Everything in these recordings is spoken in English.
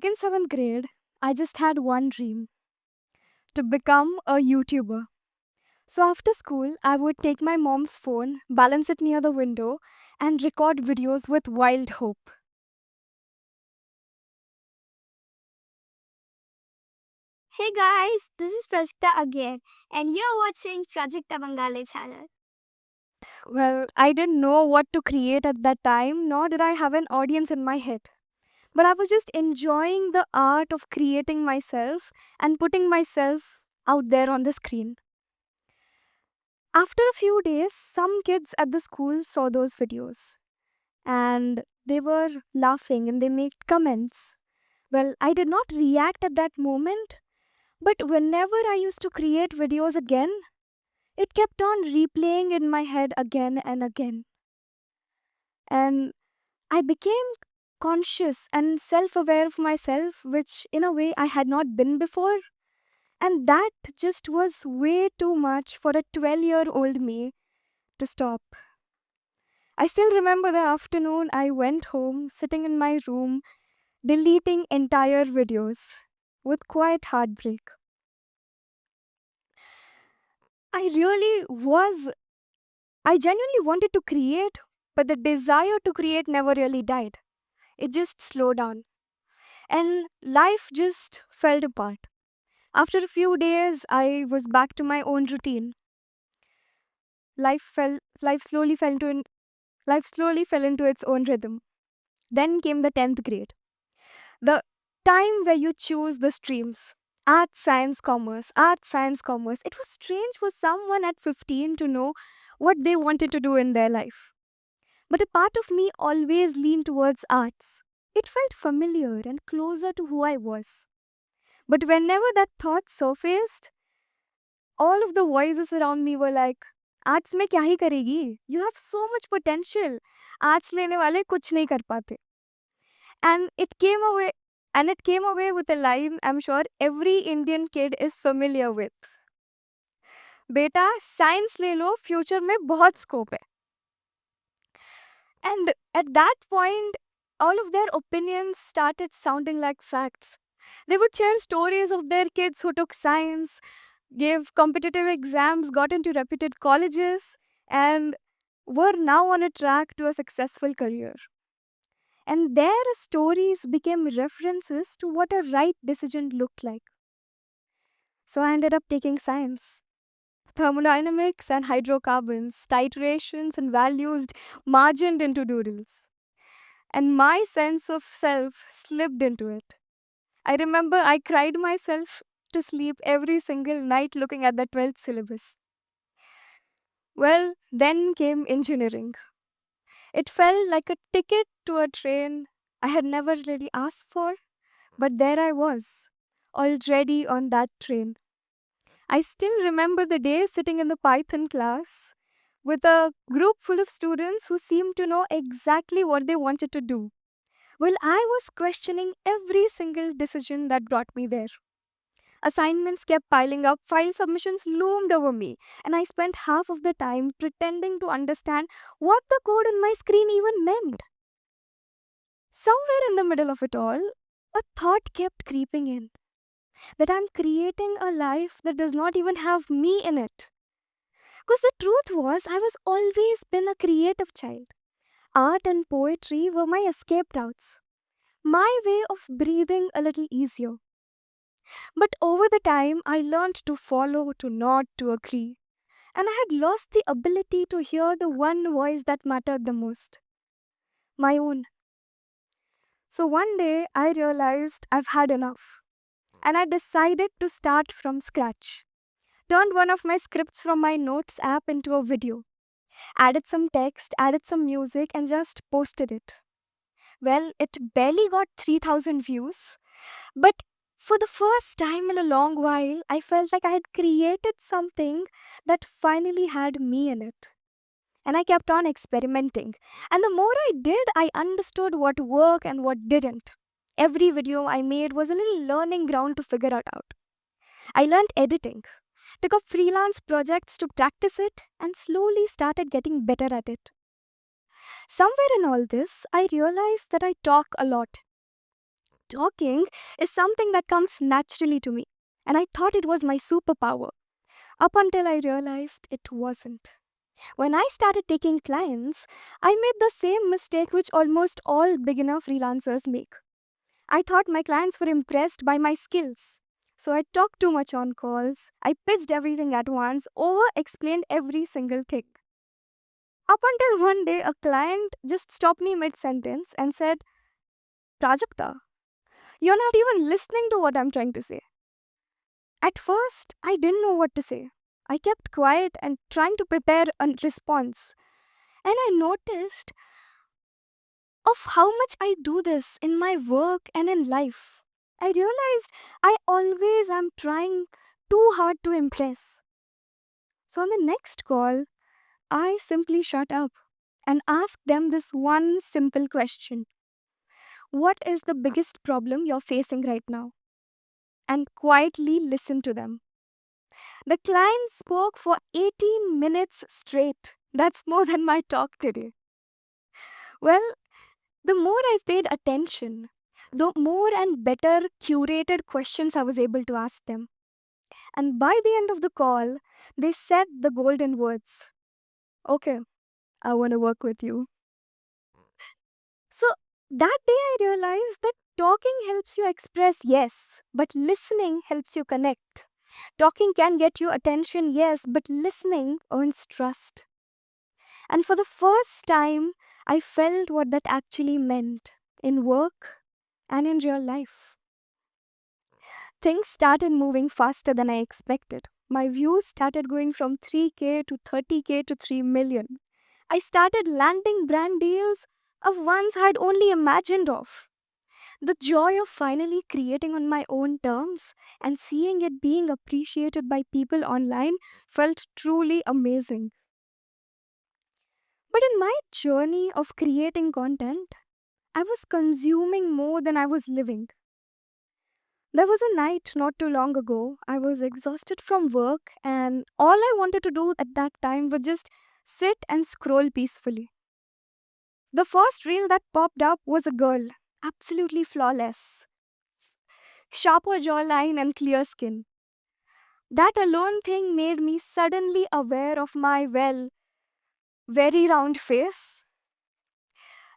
in 7th grade, I just had one dream to become a YouTuber. So after school, I would take my mom's phone, balance it near the window, and record videos with wild hope. Hey guys, this is Prajakta again, and you're watching Prajakta Bengali channel. Well, I didn't know what to create at that time, nor did I have an audience in my head. But I was just enjoying the art of creating myself and putting myself out there on the screen. After a few days, some kids at the school saw those videos and they were laughing and they made comments. Well, I did not react at that moment, but whenever I used to create videos again, it kept on replaying in my head again and again. And I became conscious and self aware of myself, which in a way I had not been before. And that just was way too much for a 12-year-old me to stop. I still remember the afternoon I went home, sitting in my room, deleting entire videos with quiet heartbreak. I really was, I genuinely wanted to create, but the desire to create never really died. It just slowed down. And life just fell apart. After a few days, I was back to my own routine. Life fell, life slowly fell into, life slowly fell into its own rhythm. Then came the 10th grade, the time where you choose the streams. Art, science, commerce. It was strange for someone at 15 to know what they wanted to do in their life. But a part of me always leaned towards arts. It felt familiar and closer to who I was. But whenever that thought surfaced, all of the voices around me were like, arts में क्या ही करेगी? You have so much potential. Arts लेने वाले कुछ नहीं कर पाते. And it came away with a line I'm sure every Indian kid is familiar with. बेटा साइंस ले लो, फ्यूचर में बहुत स्कोप है. And at that point, all of their opinions started sounding like facts. They would share stories of their kids who took science, gave competitive exams, got into reputed colleges, and were now on a track to a successful career. And their stories became references to what a right decision looked like. So I ended up taking science. Thermodynamics and hydrocarbons, titrations and values margined into doodles. And my sense of self slipped into it. I remember I cried myself to sleep every single night looking at the 12th syllabus. Well, then came engineering. It felt like a ticket to a train I had never really asked for, but there I was, already on that train. I still remember the day sitting in the Python class with a group full of students who seemed to know exactly what they wanted to do. Well, I was questioning every single decision that brought me there. Assignments kept piling up, file submissions loomed over me, and I spent half of the time pretending to understand what the code on my screen even meant. Somewhere in the middle of it all, a thought kept creeping in that I'm creating a life that does not even have me in it. Because the truth was, I was always been a creative child. Art and poetry were my escape routes, my way of breathing a little easier. But over the time, I learned to follow, to nod, to agree. And I had lost the ability to hear the one voice that mattered the most, my own. So one day, I realized I've had enough. And I decided to start from scratch. Turned one of my scripts from my notes app into a video. Added some text, added some music, and just posted it. Well, it barely got 3,000 views, but for the first time in a long while, I felt like I had created something that finally had me in it. And I kept on experimenting. And the more I did, I understood what worked and what didn't. Every video I made was a little learning ground to figure it out. I learned editing, took up freelance projects to practice it, and slowly started getting better at it. Somewhere in all this, I realized that I talk a lot. talking is something that comes naturally to me, and I thought it was my superpower. Up until I realized it wasn't. When I started taking clients, I made the same mistake which almost all beginner freelancers make. I thought my clients were impressed by my skills. So I talked too much on calls, I pitched everything at once, over explained every single thing. Up until one day, a client just stopped me mid sentence and said, Prajakta, you're not even listening to what I'm trying to say. At first, I didn't know what to say. I kept quiet and trying to prepare a response. And I noticed of how much I do this in my work and in life. I realized I always am trying too hard to impress. So on the next call, I simply shut up and asked them this one simple question. What is the biggest problem you're facing right now? And quietly listen to them. The client spoke for 18 minutes straight. That's more than my talk today. Well, the more I paid attention, the more and better curated questions I was able to ask them. And by the end of the call, they said the golden words. Okay, I want to work with you. So that day I realized that talking helps you express, yes, but listening helps you connect. Talking can get you attention, yes, but listening earns trust. And for the first time, I felt what that actually meant in work and in real life. Things started moving faster than I expected. My views started going from 3K to 30K to 3 million. I started landing brand deals of ones I'd only imagined of. The joy of finally creating on my own terms and seeing it being appreciated by people online felt truly amazing. But in my journey of creating content, I was consuming more than I was living. There was a night not too long ago. I was exhausted from work, and all I wanted to do at that time was just sit and scroll peacefully. The first reel that popped up was a girl, absolutely flawless, sharper jawline and clear skin. That alone thing made me suddenly aware of my, well, very round face.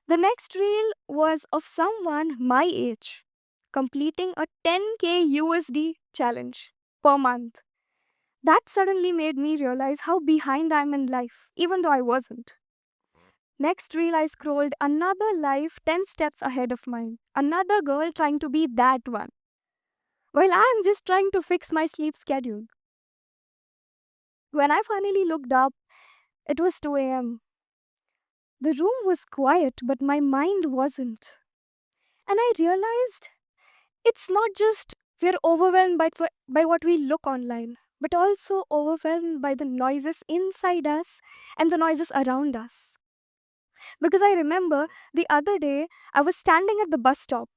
The next reel was of someone my age completing a 10K USD challenge per month. That suddenly made me realize how behind I'm in life, even though I wasn't. Next reel, I scrolled another life 10 steps ahead of mine. Another girl trying to be that one. While I'm just trying to fix my sleep schedule. When I finally looked up, it was 2 a.m. The room was quiet, but my mind wasn't. And I realized it's not just we're overwhelmed by what we look online, but also overwhelmed by the noises inside us and the noises around us. Because I remember the other day I was standing at the bus stop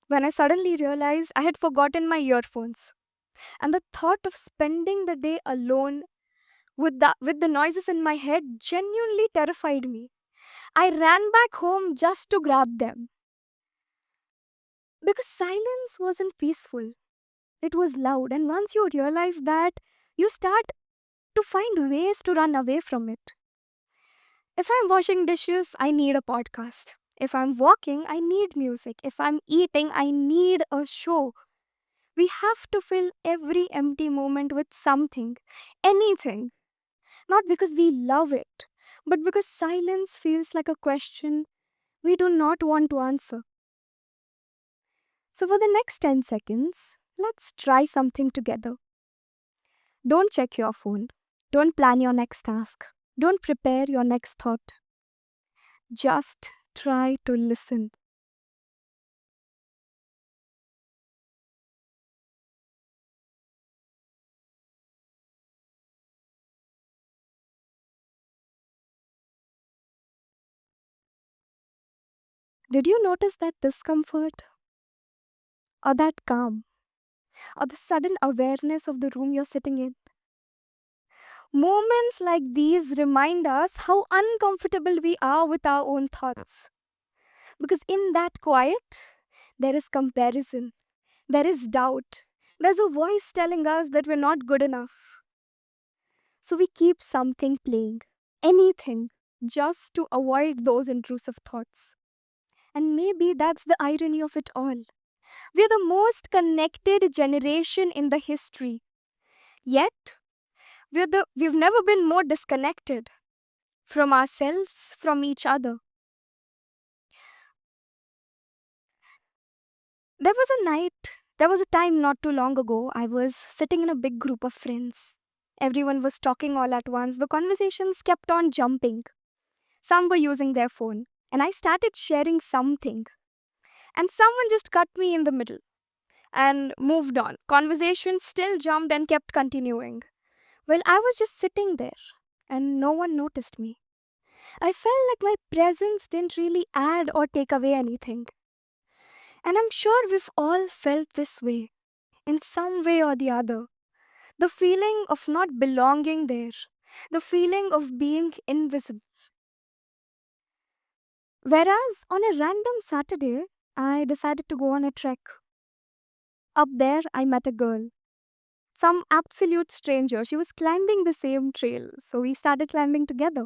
when I suddenly realized I had forgotten my earphones. And the thought of spending the day alone with the noises in my head genuinely terrified me. I ran back home just to grab them. Because silence wasn't peaceful. It was loud, and once you realize that, you start to find ways to run away from it. If I'm washing dishes, I need a podcast. If I'm walking, I need music. If I'm eating, I need a show. We have to fill every empty moment with something, anything. Not because we love it, but because silence feels like a question we do not want to answer. So, for the next 10 seconds, let's try something together. Don't check your phone. Don't plan your next task. Don't prepare your next thought. Just try to listen. Did you notice that discomfort or that calm or the sudden awareness of the room you're sitting in? Moments like these remind us how uncomfortable we are with our own thoughts. Because in that quiet, there is comparison, there is doubt, there's a voice telling us that we're not good enough. So we keep something playing, anything, just to avoid those intrusive thoughts. And maybe that's the irony of it all. We're the most connected generation in the history. Yet, we've never been more disconnected from ourselves, from each other. There was a time not too long ago, I was sitting in a big group of friends. Everyone was talking all at once. The conversations kept on jumping. Some were using their phone, and I started sharing something. And someone just cut me in the middle and moved on. Conversation still jumped and kept continuing. Well, I was just sitting there, and no one noticed me. I felt like my presence didn't really add or take away anything. And I'm sure we've all felt this way, in some way or the other. The feeling of not belonging there, the feeling of being invisible. Whereas on a random Saturday, I decided to go on a trek. Up there, I met a girl, some absolute stranger. She was climbing the same trail, so we started climbing together.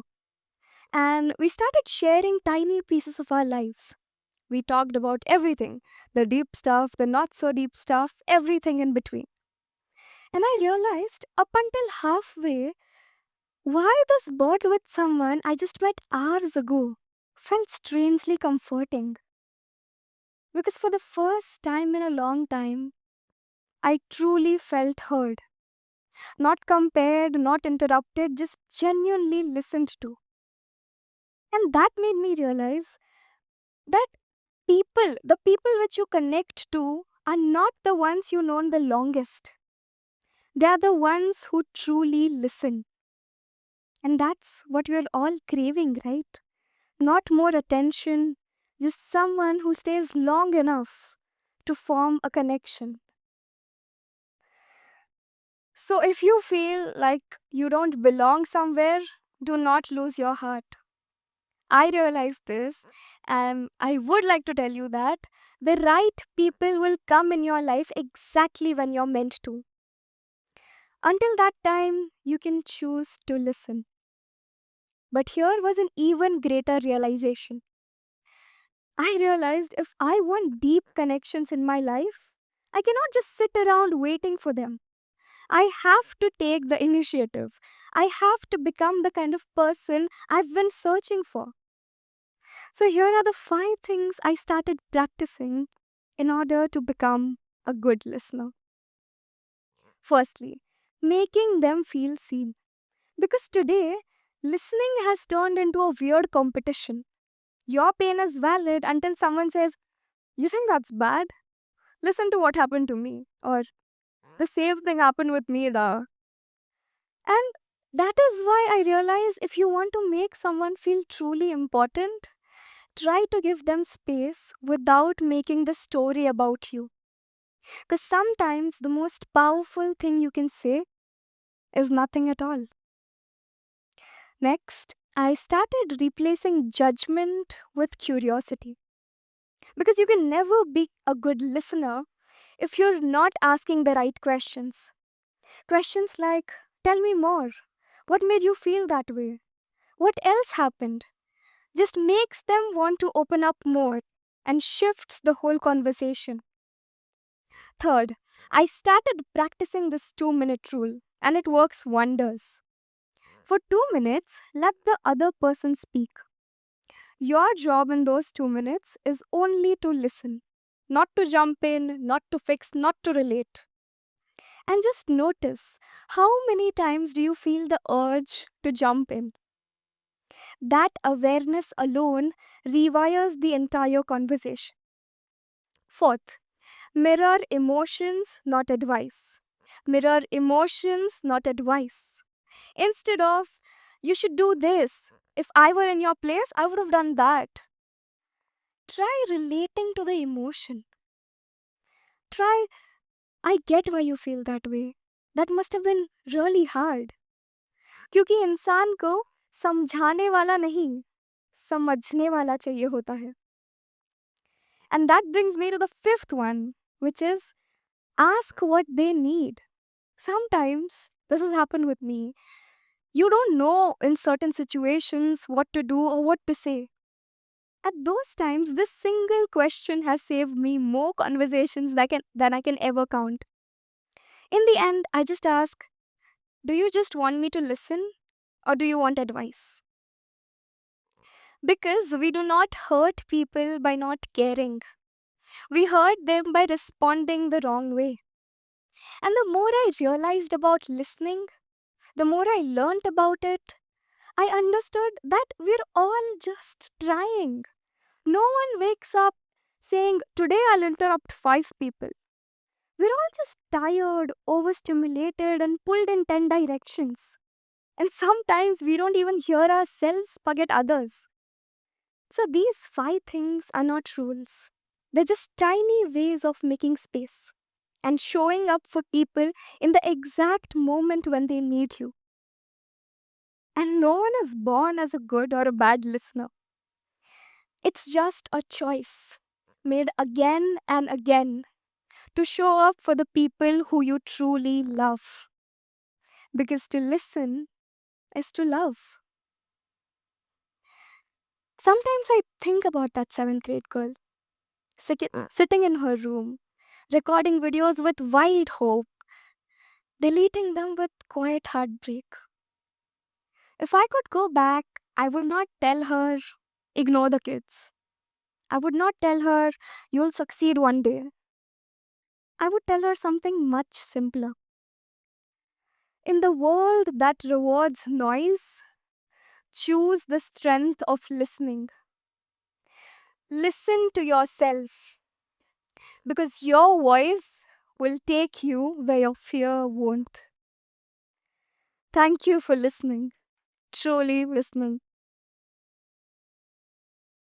And we started sharing tiny pieces of our lives. We talked about everything, the deep stuff, the not so deep stuff, everything in between. And I realized up until halfway, why this bond with someone I just met hours ago felt strangely comforting. Because for the first time in a long time, I truly felt heard. Not compared, not interrupted, just genuinely listened to. And that made me realize that the people which you connect to, are not the ones you know the longest. They are the ones who truly listen. And that's what we're all craving, right? Not more attention, just someone who stays long enough to form a connection. So if you feel like you don't belong somewhere, do not lose your heart. I realize this, and I would like to tell you that the right people will come in your life exactly when you're meant to. Until that time, you can choose to listen. But here was an even greater realization. I realized if I want deep connections in my life, I cannot just sit around waiting for them. I have to take the initiative. I have to become the kind of person I've been searching for. So, here are the 5 things I started practicing in order to become a good listener. Firstly, making them feel seen. Because today, listening has turned into a weird competition. Your pain is valid until someone says, "You think that's bad? Listen to what happened to me." Or, "The same thing happened with me, da." And that is why I realize if you want to make someone feel truly important, try to give them space without making the story about you. Because sometimes the most powerful thing you can say is nothing at all. Next, I started replacing judgment with curiosity. Because you can never be a good listener if you're not asking the right questions. Questions like, "Tell me more. What made you feel that way? What else happened?" Just makes them want to open up more and shifts the whole conversation. Third, I started practicing this 2-minute rule, and it works wonders. For 2 minutes, let the other person speak. Your job in those 2 minutes is only to listen, not to jump in, not to fix, not to relate. And just notice, how many times do you feel the urge to jump in? That awareness alone rewires the entire conversation. Fourth, mirror emotions, not advice. Mirror emotions, not advice. Instead of, "You should do this. If I were in your place, I would have done that." Try relating to the emotion. Try, "I get why you feel that way. That must have been really hard." क्योंकि इंसान को समझाने वाला नहीं, समझने वाला चाहिए होता है. And that brings me to the fifth one, which is ask what they need. Sometimes this has happened with me. You don't know in certain situations what to do or what to say. At those times, this single question has saved me more conversations than I can ever count. In the end, I just ask, do you just want me to listen or do you want advice? Because we do not hurt people by not caring. We hurt them by responding the wrong way. And the more I realized about listening, the more I learnt about it, I understood that we're all just trying. No one wakes up saying, today I'll interrupt 5 people. We're all just tired, overstimulated, and pulled in 10 directions. And sometimes we don't even hear ourselves forget others. So these 5 things are not rules. They're just tiny ways of making space and showing up for people in the exact moment when they need you. And no one is born as a good or a bad listener. It's just a choice made again and again to show up for the people who you truly love. Because to listen is to love. Sometimes I think about that 7th grade girl sitting in her room, recording videos with wide hope, deleting them with quiet heartbreak. If I could go back, I would not tell her, ignore the kids. I would not tell her, you'll succeed one day. I would tell her something much simpler. In the world that rewards noise, choose the strength of listening. Listen to yourself because your voice will take you where your fear won't. Thank you for listening, truly listening.